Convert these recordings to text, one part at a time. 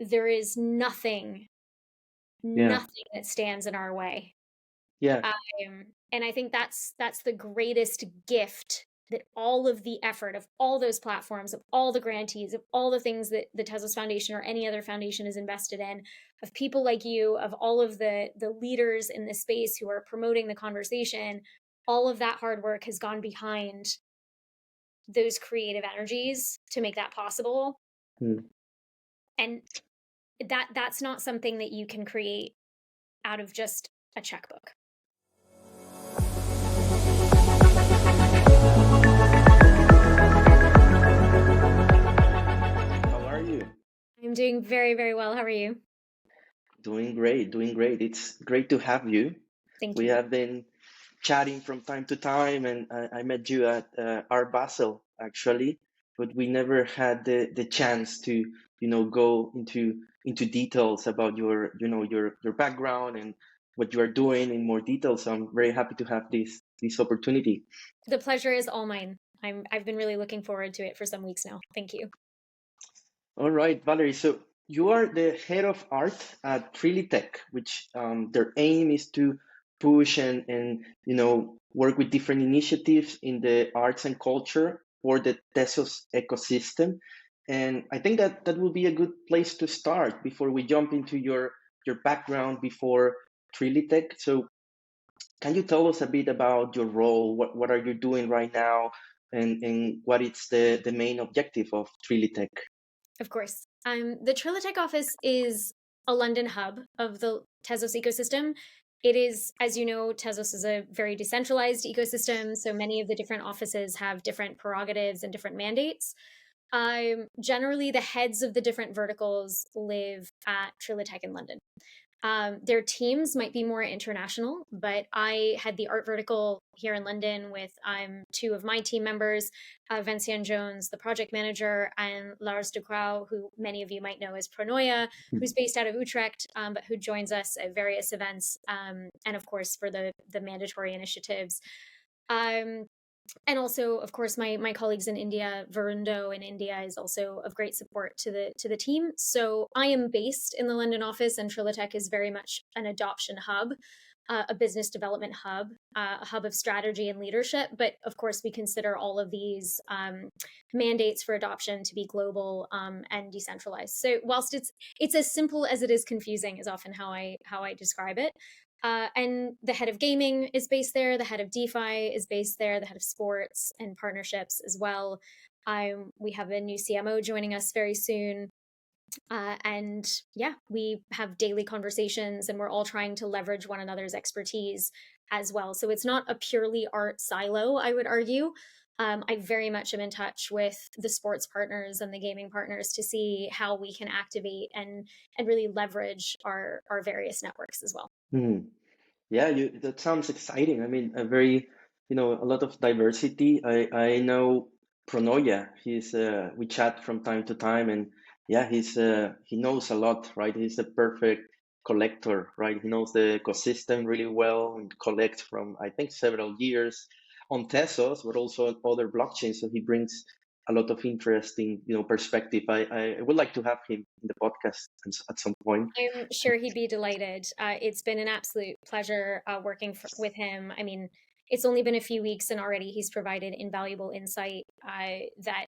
there is nothing Yeah. that stands in our way. Yeah. And I think that's the greatest gift, that all of the effort of all those platforms, of all the grantees, of all the things that the Tezos Foundation or any other foundation is invested in, of people like you, of all of the leaders in this space who are promoting the conversation, all of that hard work has gone behind those creative energies to make that possible. Mm. And that's not something that you can create out of just a checkbook. How are you? I'm doing very, very well. How are you? Doing great, doing great. It's great to have you. Thank We you. have been chatting from time to time, and I met you at Art Basel actually, but we never had the chance to, go into details about your background and what you are doing in more detail. So I'm very happy to have this opportunity. The pleasure is all mine. I've been really looking forward to it for some weeks now. Thank you. All right, Valerie. So you are the head of art at Trilitech, which their aim is to push and work with different initiatives in the arts and culture for the Tezos ecosystem. And I think that will be a good place to start before we jump into your background before Trilitech. So can you tell us a bit about your role? What are you doing right now, and what is the main objective of Trilitech? Of course. The Trilitech office is a London hub of the Tezos ecosystem. It is, as you know, Tezos is a very decentralized ecosystem, so many of the different offices have different prerogatives and different mandates. Generally, the heads of the different verticals live at Trilitech in London. Their teams might be more international, but I had the art vertical here in London with two of my team members, Vincian Jones, the project manager, and Lars de Crau, who many of you might know as Pronoia, who's based out of Utrecht, but who joins us at various events, and of course for the mandatory initiatives. And also, of course, my colleagues in India, Varundo in India is also of great support to the team. So I am based in the London office, and Trilitech is very much an adoption hub, a business development hub, a hub of strategy and leadership. But of course, we consider all of these mandates for adoption to be global and decentralized. So whilst it's as simple as it is confusing, is often how I describe it. And the head of gaming is based there. The head of DeFi is based there. The head of sports and partnerships as well. We have a new CMO joining us very soon. And yeah, we have daily conversations and we're all trying to leverage one another's expertise as well. So it's not a purely art silo, I would argue. I very much am in touch with the sports partners and the gaming partners to see how we can activate and really leverage our various networks as well. Yeah, that sounds exciting. I mean, a very, a lot of diversity. I know Pronoia. We chat from time to time, and yeah, he knows a lot, right? He's the perfect collector, right? He knows the ecosystem really well and collects from, I think, several years on Tezos, but also on other blockchains. So he brings a lot of interesting, perspective. I would like to have him in the podcast at some point. I'm sure he'd be delighted. It's been an absolute pleasure working with him. I mean, it's only been a few weeks and already he's provided invaluable insight that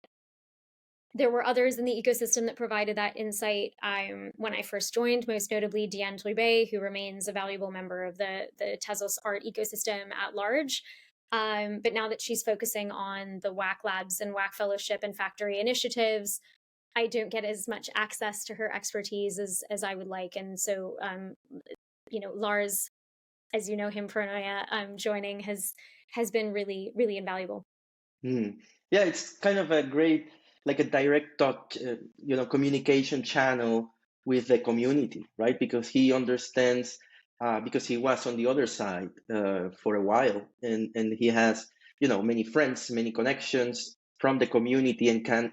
there were others in the ecosystem that provided that insight when I first joined, most notably Diane Drubay, who remains a valuable member of the Tezos art ecosystem at large. But now that she's focusing on the WAC Labs and WAC Fellowship and Factory initiatives, I don't get as much access to her expertise as I would like. And so, Lars, as you know him, Pronoia, joining has been really, really invaluable. Yeah, it's kind of a great, like a direct touch, communication channel with the community, right? Because he understands, because he was on the other side for a while, and he has, many friends, many connections from the community, and can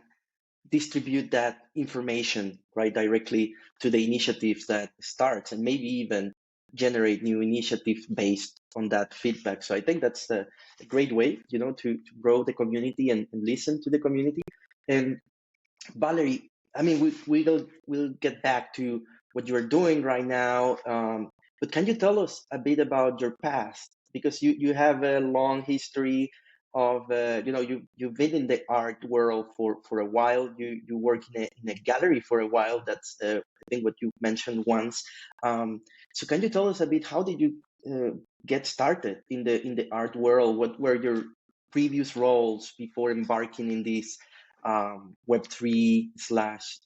distribute that information right directly to the initiatives that starts, and maybe even generate new initiatives based on that feedback. So I think that's a great way, to grow the community and listen to the community. And Valerie, I mean, we'll get back to what you're doing right now. But can you tell us a bit about your past? Because you have a long history of you've been in the art world for a while. You work in a gallery for a while. That's I think what you mentioned once. So can you tell us a bit, how did you get started in the art world? What were your previous roles before embarking in this Web3 slash,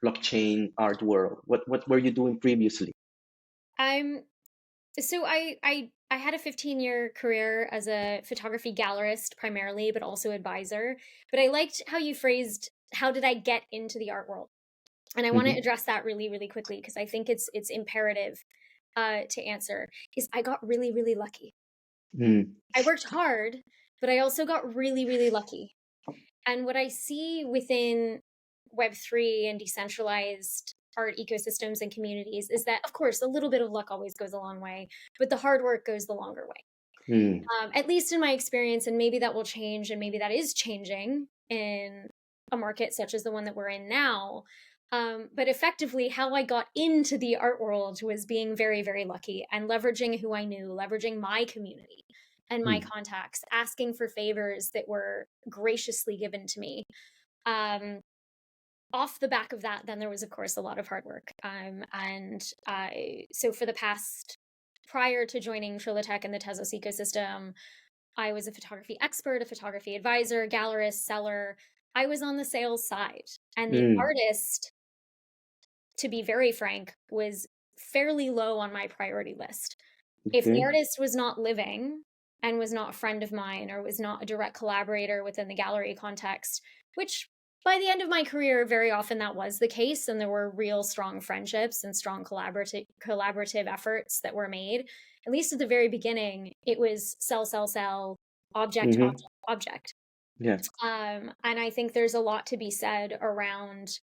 blockchain art world? What were you doing previously? I'm so I had a 15-year career as a photography gallerist primarily, but also advisor. But I liked how you phrased, how did I get into the art world? And I want to Mm-hmm. address that really, really quickly because I think it's imperative to answer. Is I got really, really lucky. Mm. I worked hard, but I also got really, really lucky. And what I see within Web3 and decentralized art ecosystems and communities is that, of course, a little bit of luck always goes a long way, but the hard work goes the longer way. Mm. At least in my experience, and maybe that will change, and maybe that is changing in a market such as the one that we're in now. But effectively, how I got into the art world was being very, very lucky and leveraging who I knew, leveraging my community and my Mm. contacts, asking for favors that were graciously given to me. Um, Off the back of that, then there was, of course, a lot of hard work. So for the past, prior to joining Trilitech and the Tezos ecosystem, I was a photography expert, a photography advisor, gallerist, seller. I was on the sales side. And the Mm. artist, to be very frank, was fairly low on my priority list. If the Okay. artist was not living and was not a friend of mine or was not a direct collaborator within the gallery context, which by the end of my career, very often that was the case, and there were real strong friendships and strong collaborative efforts that were made. At least at the very beginning, it was sell, sell, sell, object, Mm-hmm. object, object. Yeah. And I think there's a lot to be said around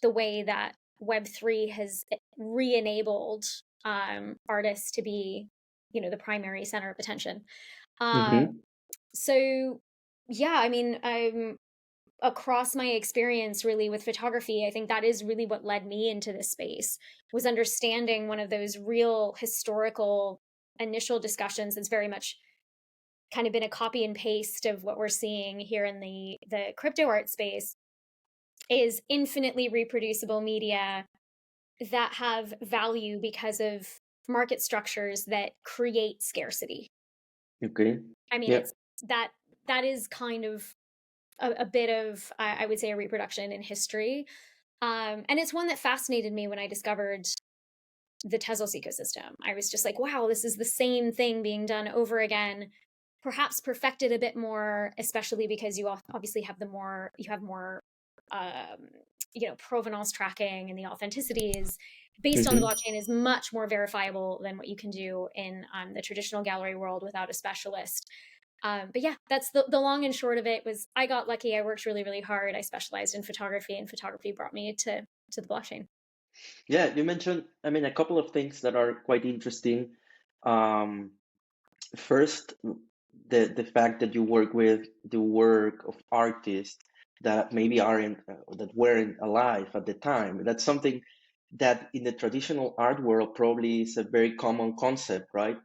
the way that Web3 has re-enabled artists to be, the primary center of attention. Uh, Mm-hmm. so, yeah, I mean, across my experience really with photography, I think that is really what led me into this space, was understanding one of those real historical initial discussions that's very much kind of been a copy and paste of what we're seeing here in the crypto art space, is infinitely reproducible media that have value because of market structures that create scarcity. Okay. I mean, Yeah. it's that that is kind of a bit of, I would say, a reproduction in history. And it's one that fascinated me when I discovered the Tezos ecosystem. I was just like, wow, this is the same thing being done over again, perhaps perfected a bit more, especially because you obviously have more um, provenance tracking, and the authenticity is based on the Mm-hmm. blockchain is much more verifiable than what you can do in the traditional gallery world without a specialist. But yeah, that's the long and short of it. Was I got lucky. I worked really, really hard. I specialized in photography, and photography brought me to the blockchain. Yeah, you mentioned, I mean, a couple of things that are quite interesting. Um, First, the fact that you work with the work of artists that maybe aren't that weren't alive at the time. That's something that in the traditional art world probably is a very common concept, right?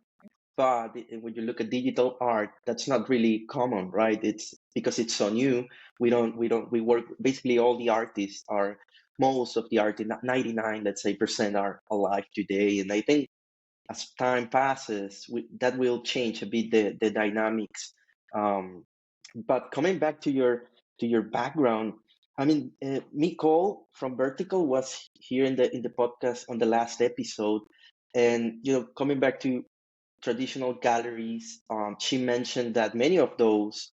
But when you look at digital art, that's not really common, right? It's because it's so new. We work, basically all the artists are, most of the artists, 99, let's say, percent are alive today. And I think as time passes, that will change a bit the dynamics. Um, but coming back to your background, I mean, Nicole from Vertical was here in the podcast on the last episode, and coming back to traditional galleries, she mentioned that many of those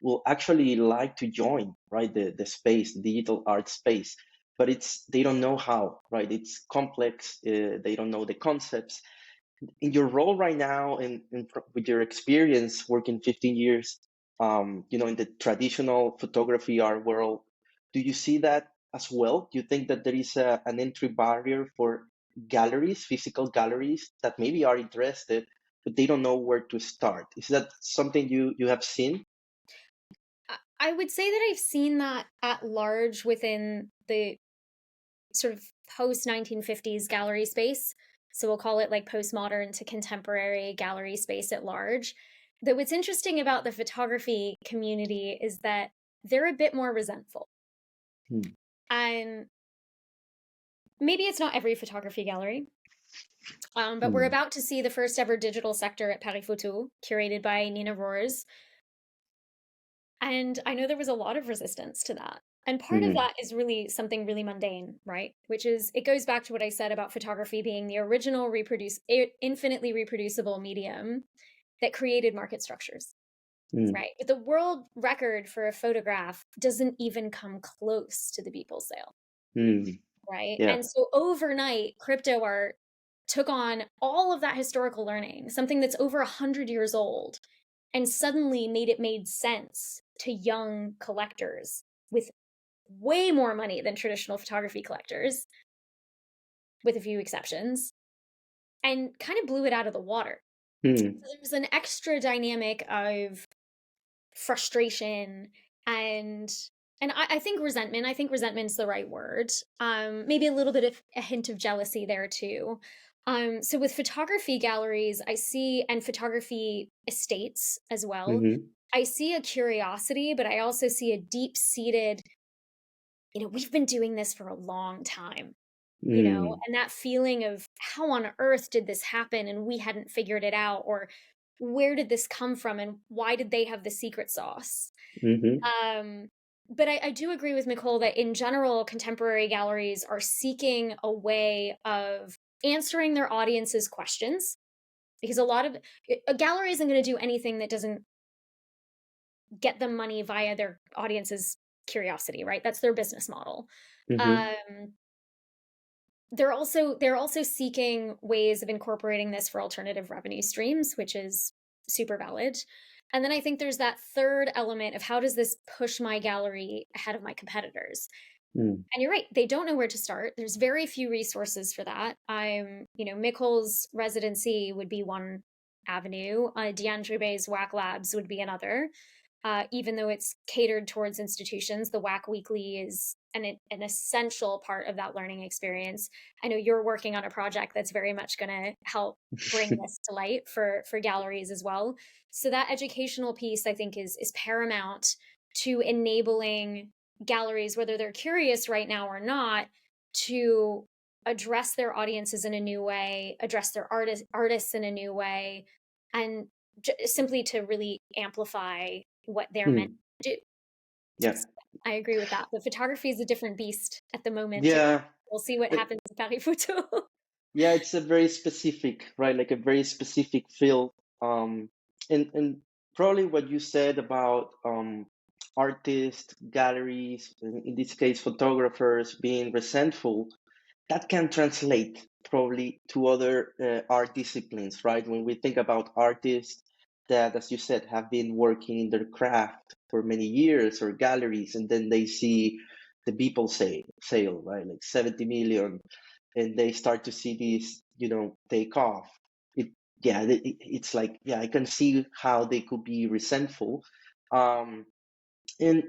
will actually like to join, right, the space, the digital art space, but they don't know how, right? It's complex. They don't know the concepts. In your role right now, with your experience working 15 years, in the traditional photography art world, do you see that as well? Do you think that there is an entry barrier for galleries, physical galleries, that maybe are interested, but they don't know where to start? Is that something you have seen? I would say that I've seen that at large within the sort of post 1950s gallery space. So we'll call it like postmodern to contemporary gallery space at large. Though what's interesting about the photography community is that they're a bit more resentful. Mm. And maybe it's not every photography gallery, but we're Mm. about to see the first ever digital sector at Paris Photo, curated by Nina Rohrs. And I know there was a lot of resistance to that. And part of Mm. that is really something really mundane, right? Which is, it goes back to what I said about photography being the original infinitely reproducible medium that created market structures, Mm. right? But the world record for a photograph doesn't even come close to the Beeple sale, Mm. right? Yeah. And so overnight, crypto art took on all of that historical learning, something that's over 100 years old, and suddenly made sense to young collectors with way more money than traditional photography collectors, with a few exceptions, and kind of blew it out of the water. Mm. So there's an extra dynamic of frustration and I think resentment. I think resentment's the right word. Maybe a little bit of a hint of jealousy there too. So with photography galleries, I see, and photography estates as well, Mm-hmm. I see a curiosity, but I also see a deep-seated, we've been doing this for a long time, Mm. and that feeling of how on earth did this happen and we hadn't figured it out, or where did this come from and why did they have the secret sauce? Mm-hmm. Um, but I do agree with Nicole that in general, contemporary galleries are seeking a way of answering their audience's questions, because a gallery isn't going to do anything that doesn't get them money via their audience's curiosity, right? That's their business model. Mm-hmm. Um, they're also seeking ways of incorporating this for alternative revenue streams, which is super valid. And then I think there's that third element of how does this push my gallery ahead of my competitors? Mm. And you're right, they don't know where to start. There's very few resources for that. Mikkel's residency would be one avenue. Diane Drubay's WAC Labs would be another. Even though it's catered towards institutions, the WAC Weekly is an essential part of that learning experience. I know you're working on a project that's very much going to help bring this to light for galleries as well. So that educational piece, I think, is paramount to enabling galleries, whether they're curious right now or not, to address their audiences in a new way, address their artists in a new way, and simply to really amplify what they're meant Mm. to do. Yeah. So I agree with that. But photography is a different beast at the moment. Yeah. We'll see what It- happens in Paris Photo. yeah, it's a very specific, right? Like a very specific field. Um, and probably what you said about artists, galleries, in this case, photographers being resentful, that can translate probably to other art disciplines, right? When we think about artists that, as you said, have been working in their craft for many years, or galleries, and then they see the Beeple sale, right? Like 70 million, and they start to see this, take off. It's like, yeah, I can see how they could be resentful. Um, and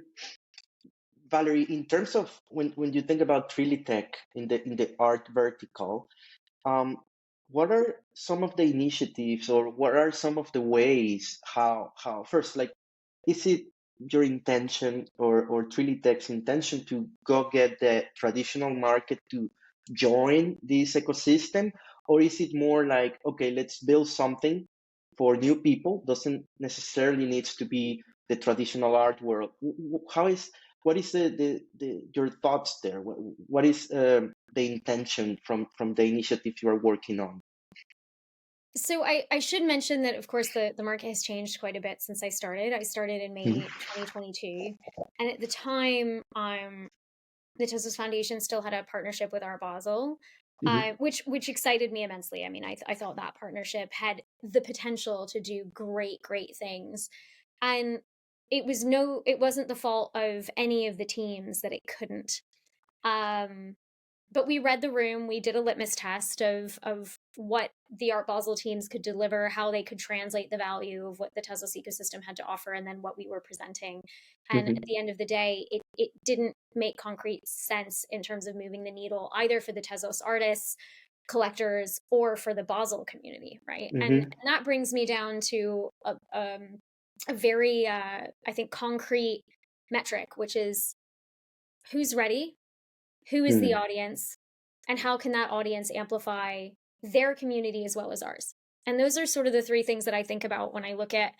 Valerie, in terms of when you think about Trilitech in the art vertical, um, what are some of the initiatives, or what are some of the ways how first, like, is it your intention, or Trilitech's intention, to go get the traditional market to join this ecosystem, or is it more like, okay, let's build something for new people, doesn't necessarily needs to be the traditional art world? How is what is your thoughts there? What is the intention from the initiative you are working on? So I should mention that, of course, the market has changed quite a bit since I started. I started in May 2022. And at the time, the Tezos Foundation still had a partnership with Art Basel, Mm-hmm. which excited me immensely. I mean, I thought that partnership had the potential to do great things, and it wasn't the fault of any of the teams that it couldn't. Um, but we read the room. We did a litmus test of what the Art Basel teams could deliver, how they could translate the value of what the Tezos ecosystem had to offer, and then what we were presenting. And at Hmm. the end of the day, it didn't make concrete sense in terms of moving the needle, either for the Tezos artists, collectors, or for the Basel community, right? And Hmm. that brings me down to a very, I think, concrete metric, which is who's ready, who is the Hmm. audience, and how can that audience amplify their community as well as ours. And those are sort of the three things that I think about when I look at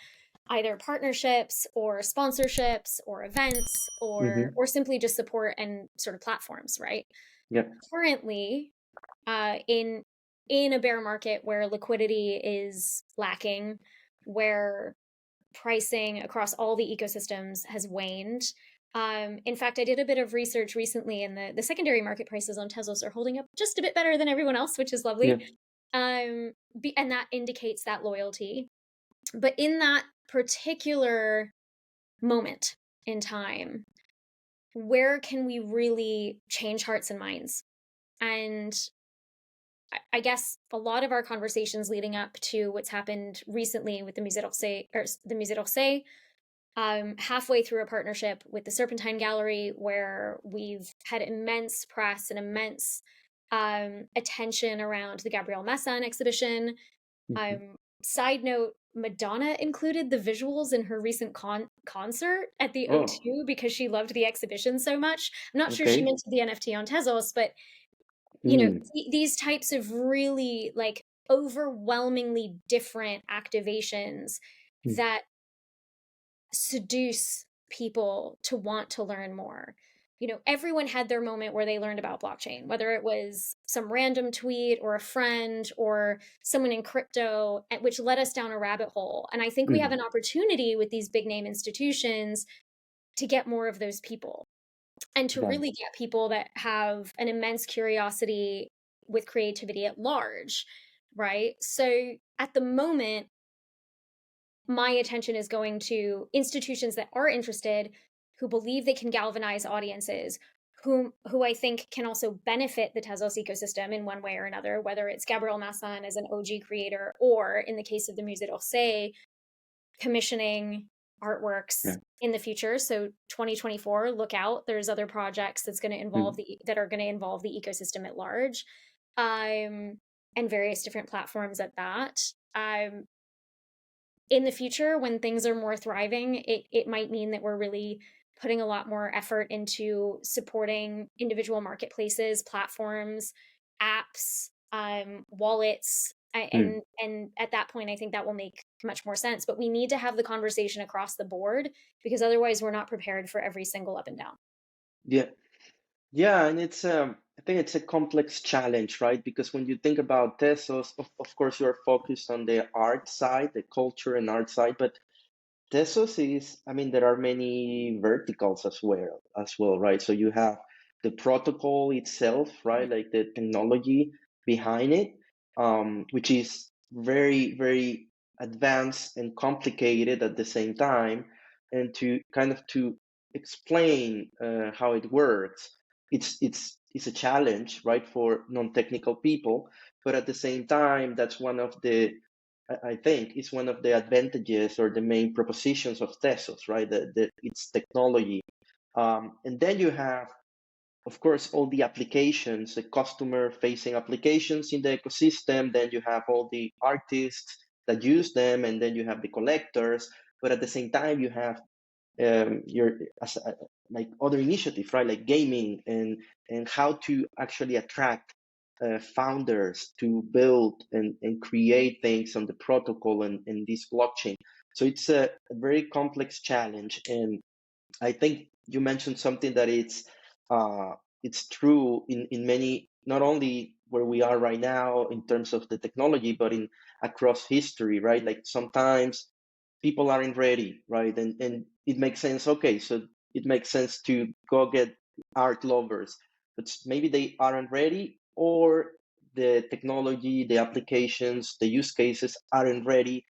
either partnerships or sponsorships or events Hmm. or simply just support and sort of platforms, right? Yeah. Currently, in a bear market where liquidity is lacking, where pricing across all the ecosystems has waned. In fact, I did a bit of research recently, and the secondary market prices on Tezos are holding up just a bit better than everyone else, which is Yeah. lovely. And that indicates that loyalty. But in that particular moment in time, where can we really change hearts and minds? And I guess a lot of our conversations leading up to what's happened recently with the Musée d'Orsay, or the Musée d'Orsay, halfway through a partnership with the Serpentine Gallery, where we've had immense press and immense attention around the Gabriel Masson exhibition. Hmm. Side note, Madonna included the visuals in her recent concert at the Oh, O2 because she loved the exhibition so much. I'm not sure she okay. minted the NFT on Tezos, but Mm. these types of really like overwhelmingly different activations Mm. that seduce people to want to learn more. Everyone had their moment where they learned about blockchain, whether it was some random tweet or a friend or someone in crypto, which led us down a rabbit hole. And I think we have Mm. an opportunity with these big name institutions to get more of those people and to Right. really get people that have an immense curiosity with creativity at large, right? So at the moment, my attention is going to institutions that are interested, who believe they can galvanize audiences, who I think can also benefit the Tezos ecosystem in one way or another, whether it's Gabriel Masson as an OG creator, or in the case of the Musée d'Orsay, commissioning artworks Yeah. in the future. So 2024, look out. There's other projects Mm. that are going to involve the ecosystem at large, um, and various different platforms at that. Um, in the future, when things are more thriving, it might mean that we're really putting a lot more effort into supporting individual marketplaces, platforms, apps, wallets, Mm. and at that point, I think that will make much more sense. But we need to have the conversation across the board because otherwise, we're not prepared for every single up and down. Yeah. Yeah, and I think it's a complex challenge, right? Because when you think about Tesos, of course, you're focused on the art side, the culture and art side, but Tesos is, I mean, there are many verticals as well, right? So you have the protocol itself, right? Like the technology behind it, which is very, very advanced and complicated at the same time. And to kind of to explain how it works, it's a challenge, right, for non-technical people. But at the same time, that's one of the I think is one of the advantages or the main propositions of Tezos, right? Its technology. And then you have, of course, all the applications, the customer facing applications in the ecosystem. Then you have all the artists that use them, and then you have the collectors. But at the same time, you have your like other initiatives, right? Like gaming and how to actually attract founders to build and create things on the protocol and this blockchain. So it's a very complex challenge, and I think you mentioned something that it's true in many, not only where we are right now in terms of the technology, but in across history, right? Like sometimes people aren't ready, right? And it makes sense. Okay, so it makes sense to go get art lovers, but maybe they aren't ready, or the technology, the applications, the use cases aren't ready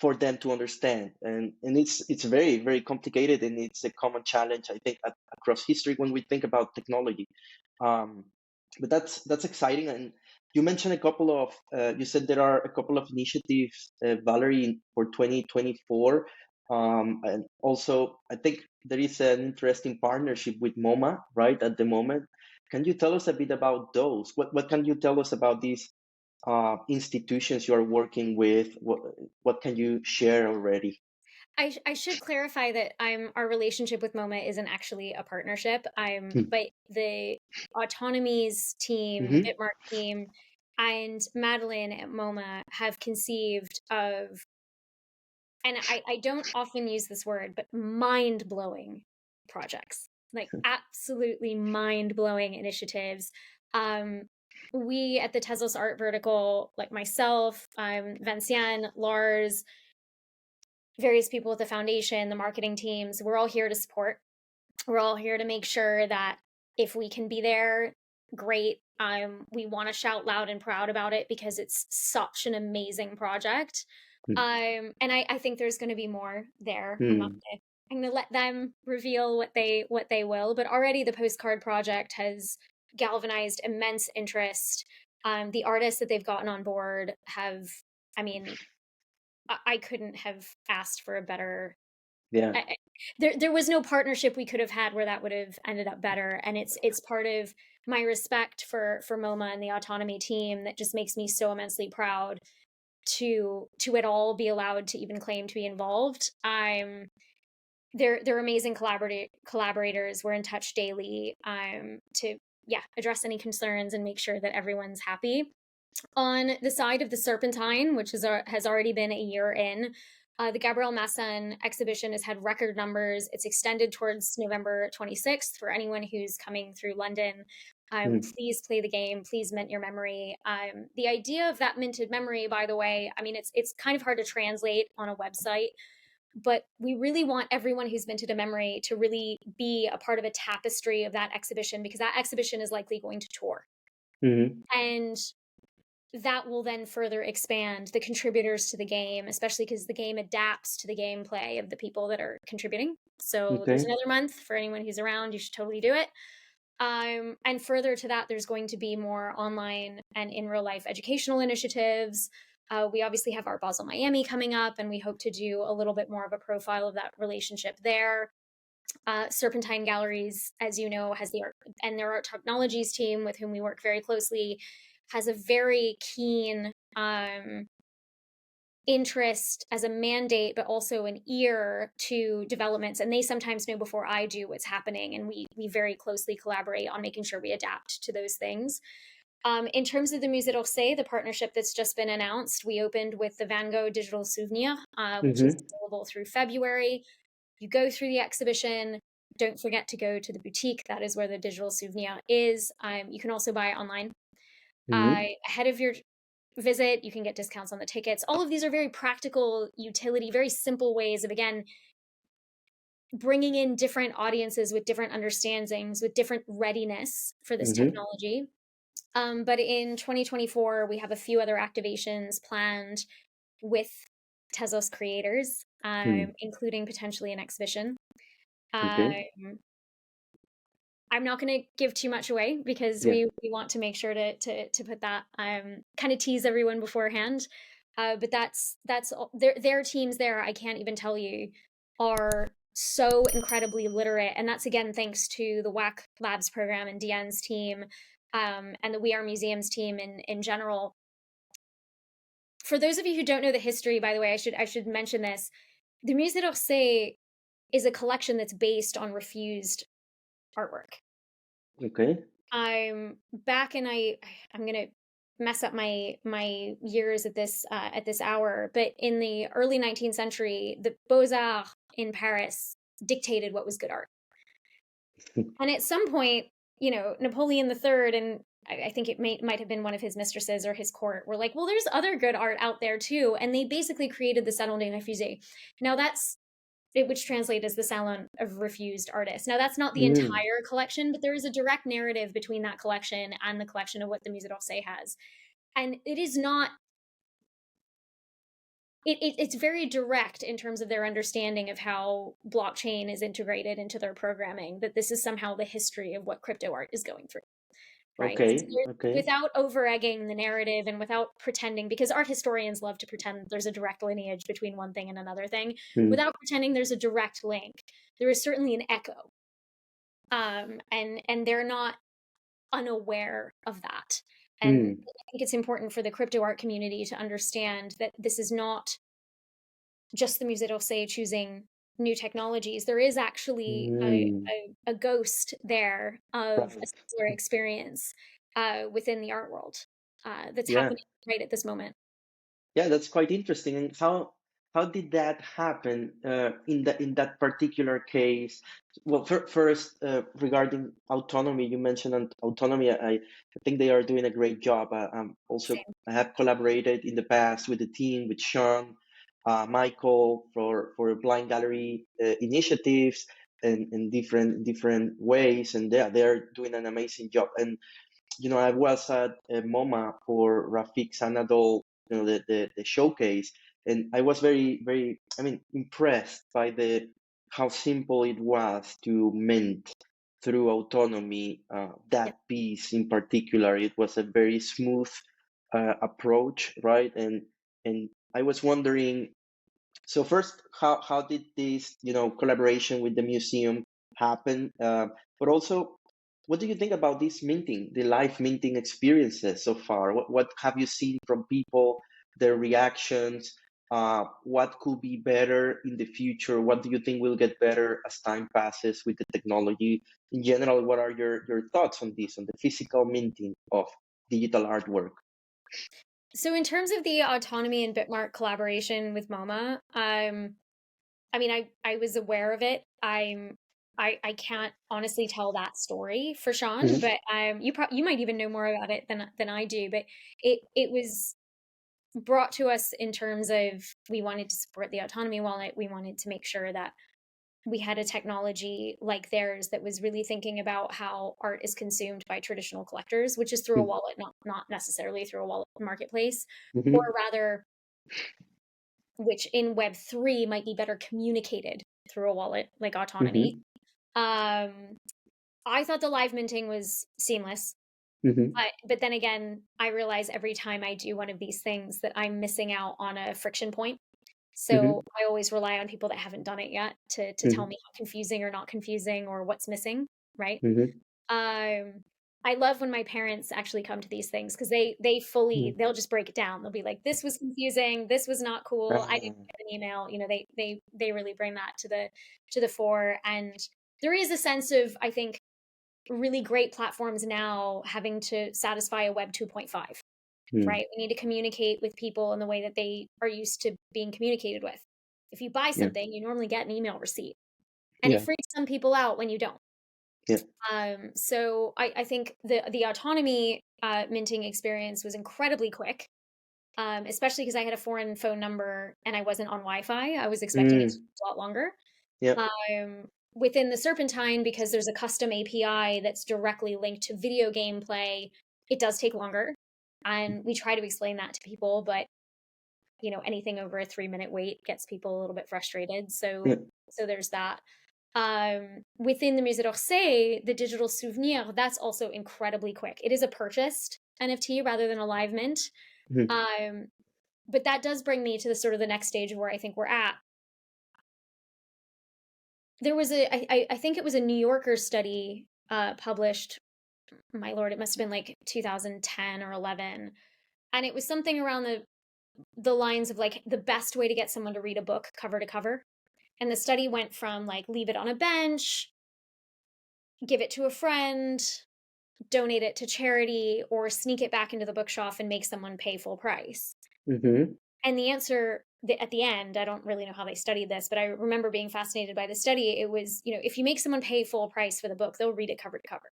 for them to understand. And it's very, very complicated, and it's a common challenge, I think, across history when we think about technology. Um, but that's exciting. And you mentioned a couple of you said there are a couple of initiatives, Valerie, for 2024, and also I think there is an interesting partnership with MoMA right at the moment. Can you tell us a bit about those? What can you tell us about these institutions you are working with? What can you share already? I should clarify that our relationship with MoMA isn't actually a partnership. Hmm. But the Autonomy's team, Mm-hmm. Bitmark team, and Madeline at MoMA have conceived of, and I don't often use this word, but mind-blowing projects, like absolutely mind-blowing initiatives. Um, we at the Tezos Art Vertical, like myself, Vinciane, Lars, various people at the foundation, the marketing teams, we're all here to support. We're all here to make sure that if we can be there, great. We want to shout loud and proud about it because it's such an amazing project. And I think there's going to be more there. Mm-hmm. I'm gonna let them reveal what they will. But already the postcard project has galvanized immense interest. The artists that they've gotten on board have, I mean, I couldn't have asked for a better. Yeah. There was no partnership we could have had where that would have ended up better, and it's part of my respect for MoMA and the Autonomy team that just makes me so immensely proud to at all be allowed to even claim to be involved. They're amazing collaborators. We're in touch daily to address any concerns and make sure that everyone's happy. On the side of the Serpentine, which has already been a year in, the Gabriel Masson exhibition has had record numbers. It's extended towards November 26th for anyone who's coming through London. Please play the game. Please mint your memory. The idea of that minted memory, by the way, I mean, it's kind of hard to translate on a website, but we really want everyone who's minted a memory to really be a part of a tapestry of that exhibition, because that exhibition is likely going to tour. Mm-hmm. And that will then further expand the contributors to the game, especially because the game adapts to the gameplay of the people that are contributing. So there's Okay. another month for anyone who's around. You should totally do it. And further to that, there's going to be more online and in real life educational initiatives. We obviously have Art Basel Miami coming up, and we hope to do a little bit more of a profile of that relationship there. Serpentine Galleries, as you know, has the art and their art technologies team with whom we work very closely, has a very keen interest as a mandate, but also an ear to developments. And they sometimes know before I do what's happening. And we very closely collaborate on making sure we adapt to those things. In terms of the Musée d'Orsay, the partnership that's just been announced, we opened with the Van Gogh Digital Souvenir, which is Mm-hmm. available through February. You go through the exhibition. Don't forget to go to the boutique. That is where the digital souvenir is. You can also buy it online. Mm-hmm. Ahead of your visit, you can get discounts on the tickets. All of these are very practical utility, very simple ways of, again, bringing in different audiences with different understandings, with different readiness for this Mm-hmm. technology. But in 2024, we have a few other activations planned with Tezos creators, Mm. including potentially an exhibition. Okay. Um, I'm not going to give too much away because Yeah. we want to make sure to put that kind of tease everyone beforehand. But that's all, their teams there. I can't even tell you, are so incredibly literate, and that's again thanks to the WAC Labs program and Diane's team, and the We Are Museums team in general. For those of you who don't know the history, by the way, I should mention this. The Musée d'Orsay is a collection that's based on refused artwork. Okay. I'm back, and I'm gonna mess up my years at this hour, but in the early 19th century, the Beaux-Arts in Paris dictated what was good art. And at some point, Napoleon III, and I think it might have been one of his mistresses or his court, were like, well, there's other good art out there too, and they basically created the Salon des Refusés. Now that's which translates as the Salon of Refused Artists. Now, that's not the Mm. entire collection, but there is a direct narrative between that collection and the collection of what the Musée d'Orsay has. And it is not, it's very direct in terms of their understanding of how blockchain is integrated into their programming, that this is somehow the history of what crypto art is going through. right? So Okay. Okay. without over-egging the narrative and without pretending, because art historians love to pretend there's a direct lineage between one thing and another thing, Mm, without pretending there's a direct link, there is certainly an echo. And they're not unaware of that. And mm, I think it's important for the crypto art community to understand that this is not just the Musée d'Orsay choosing new technologies. There is actually mm. a ghost there of a Right. similar experience within the art world that's Yeah. happening right at this moment. Yeah, that's quite interesting. And how did that happen in that particular case? Well, first regarding autonomy, you mentioned autonomy. I think they are doing a great job. Also, Same. I have collaborated in the past with the team, with Sean, Michael for blind gallery initiatives in different ways, and they're doing an amazing job. And I was at MoMA for Rafik Sanadol, the showcase, and I was very, very, impressed by how simple it was to mint through autonomy. That Yep. piece in particular, it was a very smooth approach, right? And I was wondering, so first, how did this collaboration with the museum happen? But also, what do you think about this minting, the live minting experiences so far? What have you seen from people, their reactions? What could be better in the future? What do you think will get better as time passes with the technology? In general, what are your thoughts on this, on the physical minting of digital artwork? So in terms of the autonomy and Bitmark collaboration with MoMA, I mean, I was aware of it. I can't honestly tell that story for Sean, Mhm, but you might even know more about it than I do. But it was brought to us in terms of we wanted to support the autonomy wallet. We wanted to make sure that we had a technology like theirs that was really thinking about how art is consumed by traditional collectors, which is through a wallet, not necessarily through a wallet marketplace, or mhm, rather which in Web3 might be better communicated through a wallet like Autonomy. mhm, Um, I thought the live minting was seamless, mhm, but then again, I realize every time I do one of these things that I'm missing out on a friction point. So mhm, I always rely on people that haven't done it yet to tell mhm, me how confusing or not confusing or what's missing, right? mhm, Um, I love when my parents actually come to these things because mhm. they'll just break it down. They'll be like, "This was confusing. This was not cool. I didn't Ah, get an email." They really bring that to the fore. And there is a sense of, I think, really great platforms now having to satisfy a Web 2.5, mm, right? We need to communicate with people in the way that they are used to being communicated with. If you buy yeah, something, you normally get an email receipt, and it yeah, freaks some people out when you don't. yeah. So I think the autonomy minting experience was incredibly quick, especially because I had a foreign phone number and I wasn't on Wi-Fi. I was expecting it to Mm, take a lot longer. yeah. Within the Serpentine, because there's a custom API that's directly linked to video gameplay, it does take longer. And we try to explain that to people, but anything over a 3-minute wait gets people a little bit frustrated. Yeah. So there's that. Within the Musée d'Orsay, the digital souvenir, that's also incredibly quick. It is a purchased NFT rather than a live mint. Mhm, Um, but that does bring me to the sort of the next stage of where I think we're at. There was I think it was a New Yorker study published, my lord, it must have been like 2010 or 11. And it was something around the lines of like the best way to get someone to read a book cover to cover. And the study went from like leave it on a bench, give it to a friend, donate it to charity, or sneak it back into the bookshop and make someone pay full price. mhm, And the answer at the end, I don't really know how they studied this, but I remember being fascinated by the study. It was, if you make someone pay full price for the book, they'll read it cover to cover.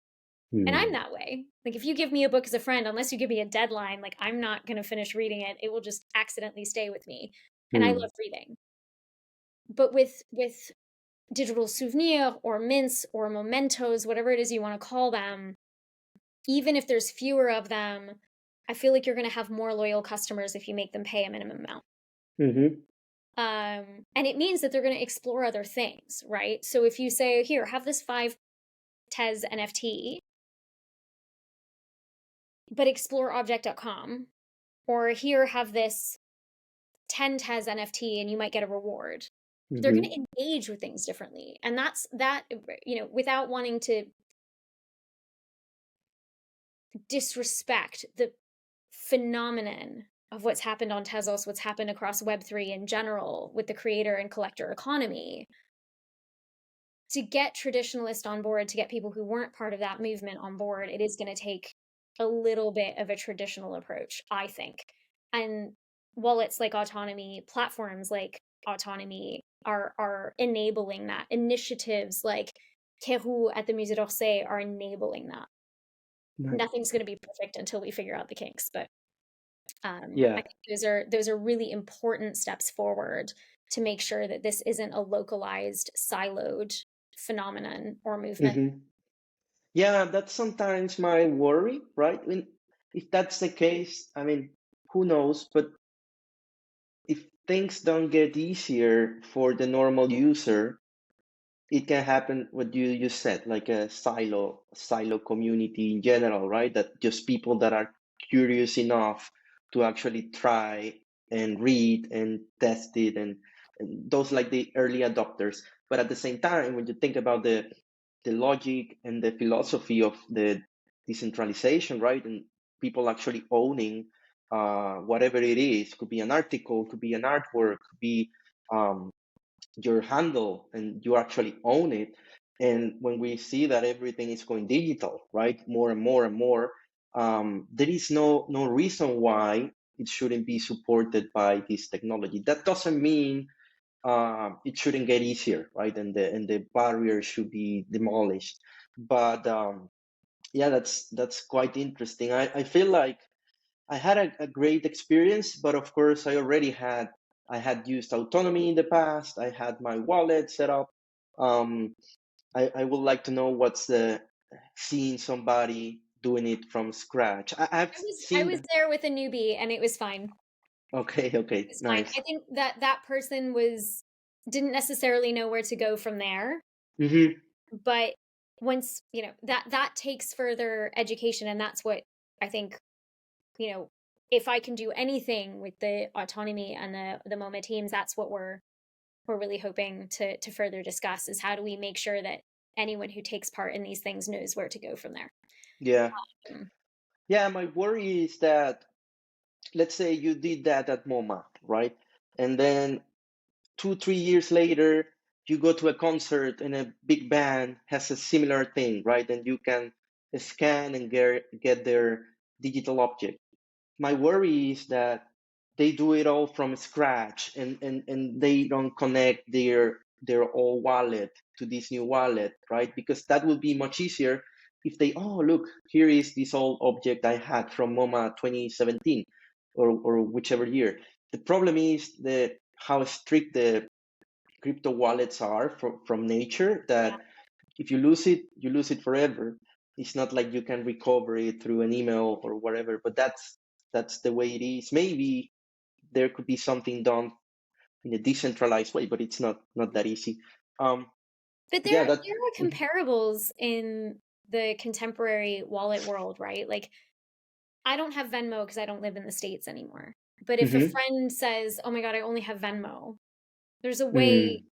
And I'm mm, that way. Like if you give me a book as a friend, unless you give me a deadline, like I'm not going to finish reading it. It will just accidentally stay with me. And I mm, love reading. But with digital souvenir or mints or mementos, whatever it is you want to call them, even if there's fewer of them, I feel like you're going to have more loyal customers if you make them pay a minimum amount. mhm, And it means that they're going to explore other things, right? So if you say, here, have this 5 Tez NFT, but explore object.com, or here, have this 10 Tez NFT and you might get a reward. They're going to engage with things differently. And that's that, without wanting to disrespect the phenomenon of what's happened on Tezos, what's happened across Web3 in general with the creator and collector economy, to get traditionalists on board, to get people who weren't part of that movement on board, it is going to take a little bit of a traditional approach, I think. And wallets like Autonomy, platforms like Autonomy are enabling that. Initiatives like Keru at the Musée d'Orsay are enabling that. Right. Nothing's going to be perfect until we figure out the kinks, but Yeah. I think those are really important steps forward to make sure that this isn't a localized, siloed phenomenon or movement. Yeah, that's sometimes my worry, right? If that's the case, I mean, who knows? But if things don't get easier for the normal user, it can happen what you just said, like a silo community in general, right? That just people that are curious enough to actually try and read and test it, and those like the early adopters. But at the same time, when you think about the logic and the philosophy of the decentralization, right? And people actually owning whatever it is, could be an article, could be an artwork, could be um, your handle, and you actually own it. And when we see that everything is going digital, right, more and more and more, there is no reason why it shouldn't be supported by this technology. That doesn't mean it shouldn't get easier, right? And the barriers should be demolished. But yeah, that's quite interesting. I feel like I had a great experience, but of course I had used Autonomy in the past. I had my wallet set up. Um, I would like to know what's the seeing somebody doing it from scratch. I've I seen was that. there with a newbie and it was fine. Okay, It's fine. nice. I think that person didn't necessarily know where to go from there, Hmm. but once, that takes further education, and that's what I think, if I can do anything with the Autonomy and the MoMA teams, that's what we're really hoping to further discuss, is how do we make sure that anyone who takes part in these things knows where to go from there. Yeah, Um, yeah. My worry is that, let's say you did that at MoMA, right? And then 2, 3 years later, you go to a concert and a big band has a similar thing, right? And you can scan and get their digital object. My worry is that they do it all from scratch, and they don't connect their old wallet to this new wallet, right? Because that would be much easier if they, oh, look, here is this old object I had from MoMA 2017, or whichever year. The problem is that how strict the crypto wallets are from nature, yeah. that if you lose it, you lose it forever. It's not like you can recover it through an email or whatever, but that's the way it is. Maybe there could be something done in a decentralized way, but it's not that easy. Um, But yeah, there that. are comparables in the contemporary wallet world, right? Like, I don't have Venmo because I don't live in the States anymore. But if a Mhm, friend says, "Oh my God, I only have Venmo," there's a way, mm,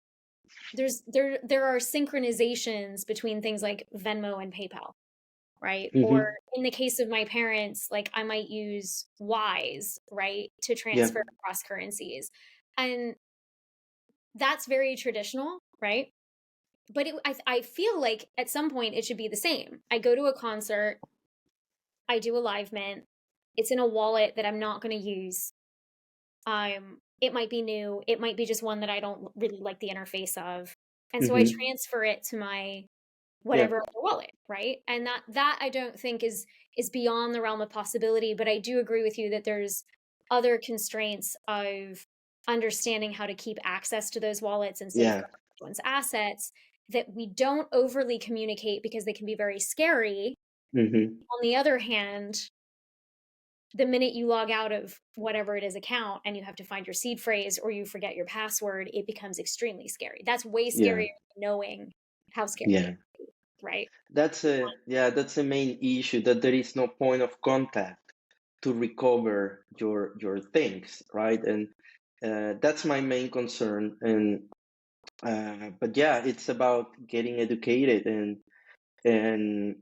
there are synchronizations between things like Venmo and PayPal, right? Or mhm, in the case of my parents, like I might use Wise, right, to yeah, transfer across currencies. And that's very traditional, right? But I feel like at some point it should be the same. I go to a concert, I do a live mint, it's in a wallet that I'm not going to use. It might be new, it might be just one that I don't really like the interface of. And so I mhm, transfer it to my yeah, whatever other wallet, right? And that I don't think is beyond the realm of possibility, but I do agree with you that there's other constraints of understanding how to keep access to those wallets and yeah, safeguard one's assets that we don't overly communicate because they can be very scary. mhm, On the other hand, the minute you log out of whatever it is account and you have to find your seed phrase or you forget your password, it becomes extremely scary. That's way yeah, scarier than knowing how scary it yeah. is. right? That's a main issue, that there is no point of contact to recover your things, right? And that's my main concern. And but yeah, it's about getting educated, and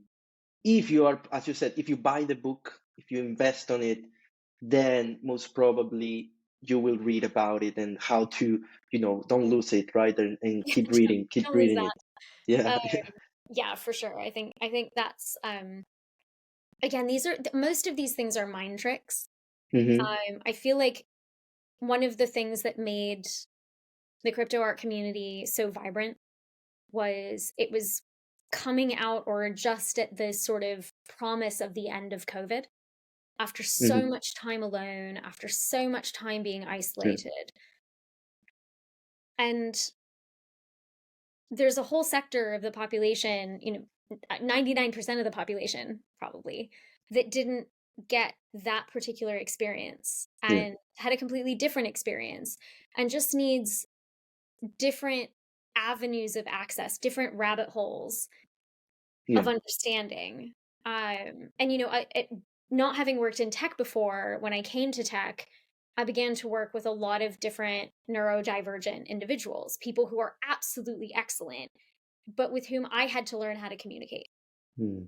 if you are, as you said, if you buy the book, if you invest on it, then most probably you will read about it and how to, don't lose it, right? And keep Don't lose reading that. it. Yeah, Um, yeah. yeah, for sure. I think that's again, most of these things are mind tricks. Mm-hmm. I feel like one of the things that made the crypto art community so vibrant was it was coming out or just at the sort of promise of the end of COVID after so Mm-hmm. much time alone, after so much time being Yeah. isolated. And there's a whole sector of the population, 99% of the population probably, that didn't get that particular experience Yeah. and had a completely different experience and just needs different avenues of access, different rabbit holes Yeah. of understanding. And not having worked in tech before, when I came to tech, I began to work with a lot of different neurodivergent individuals, people who are absolutely excellent, but with whom I had to learn how to communicate. Mm.